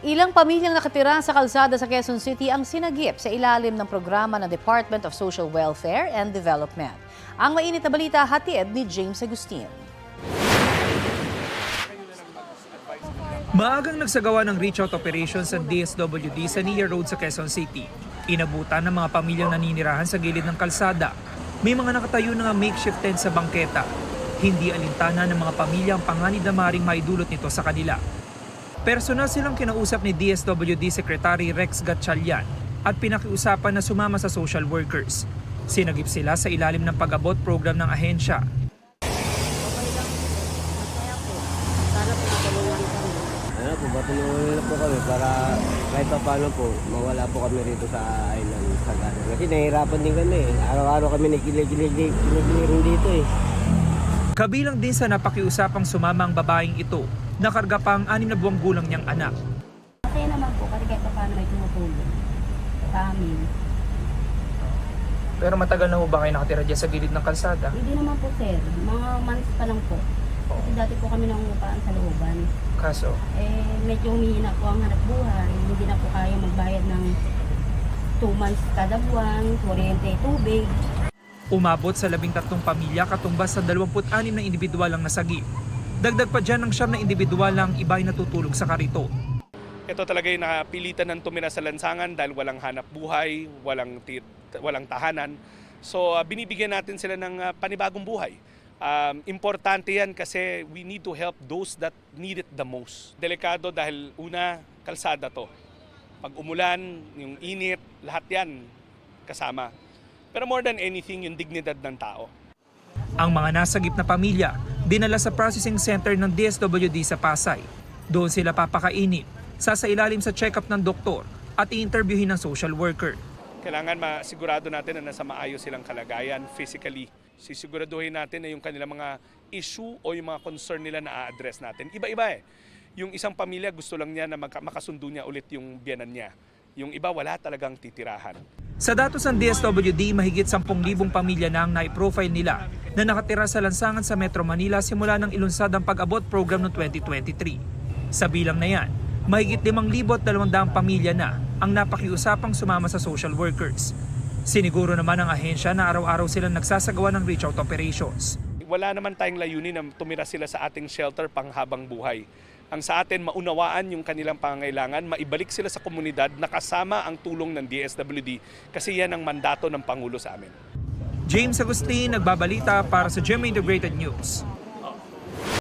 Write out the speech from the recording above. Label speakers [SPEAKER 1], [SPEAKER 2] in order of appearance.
[SPEAKER 1] Ilang pamilyang nakatira sa kalsada sa Quezon City ang sinagip sa ilalim ng programa ng Department of Social Welfare and Development. Ang mainit na balita hatid ni James Agustin.
[SPEAKER 2] Maagang nagsagawa ng reach-out operation sa DSWD sa Nia Road sa Quezon City. Inabutan ng mga pamilyang naninirahan sa gilid ng kalsada. May mga nakatayo na makeshift tent sa bangketa. Hindi alintana ng mga pamilya ang panganib na maring maidulot nito sa kanila. Personal silang kinausap ni DSWD Secretary Rex Gatchalian at pinakiusapan na sumama sa social workers. Sinagip sila sa ilalim ng pag-abot program ng ahensya.
[SPEAKER 3] Patulungan na po kami para kahit pa paano po, mawala po kami rito sa island sa Gaza. Kasi nahihirapan din kami Araw-araw kami nakikilig dito
[SPEAKER 2] Kabilang din sa napakiusapang sumama ang babaeng ito, nakarga pa ang 6 na buwang gulang niyang anak.
[SPEAKER 4] Masaya naman po kasi kahit pa paano may tumutulong sa amin.
[SPEAKER 2] Pero matagal na po ba kayo nakatira dyan sa gilid ng kalsada?
[SPEAKER 4] Hindi naman po sir, mga months pa lang po. Kasi dati po kami nangungupaan sa looban.
[SPEAKER 2] Kaso?
[SPEAKER 4] Medyo humihina po ang hanap buhay. Hindi na po kaya magbayad ng 2 months kada buwan, kuryente, tubig.
[SPEAKER 2] Umabot sa 13 pamilya katumbas sa 26 na individual ang nasagi. Dagdag pa dyan ng 9 na individual ang iba ay natutulog sa kariton.
[SPEAKER 5] Ito talaga yung napilitan ng tumira sa lansangan dahil walang hanap buhay, walang tahanan. So binibigyan natin sila ng panibagong buhay. Importante yan kasi we need to help those that need it the most. Delikado dahil una, kalsada to. Pag umulan, yung init, lahat yan kasama. Pero more than anything, yung dignidad ng tao.
[SPEAKER 2] Ang mga nasagip na pamilya, dinala sa processing center ng DSWD sa Pasay. Doon sila papakainin, sasailalim sa check-up ng doktor at i-interviewin ng social worker.
[SPEAKER 5] Kailangan masigurado natin na nasa maayos silang kalagayan physically. Sisiguraduhin natin na yung kanilang mga issue o yung mga concern nila na a-address natin. Iba-iba Yung isang pamilya gusto lang niya na makasundo niya ulit yung biyanan niya. Yung iba wala talagang titirahan.
[SPEAKER 2] Sa datos ng DSWD, mahigit 10,000 pamilya na ang nai-profile nila na nakatira sa lansangan sa Metro Manila simula ng ilunsad ang pag-abot program noong 2023. Sa bilang na yan, mahigit 5,200 pamilya na ang napakiusapang sumama sa social workers. Siniguro naman ng ahensya na araw-araw silang nagsasagawa ng reach-out operations.
[SPEAKER 5] Wala naman tayong layunin na tumira sila sa ating shelter panghabang buhay. Ang sa atin, maunawaan yung kanilang pangangailangan, maibalik sila sa komunidad na kasama ang tulong ng DSWD kasi yan ang mandato ng Pangulo sa amin.
[SPEAKER 2] James Agustin, nagbabalita para sa GMA Integrated News.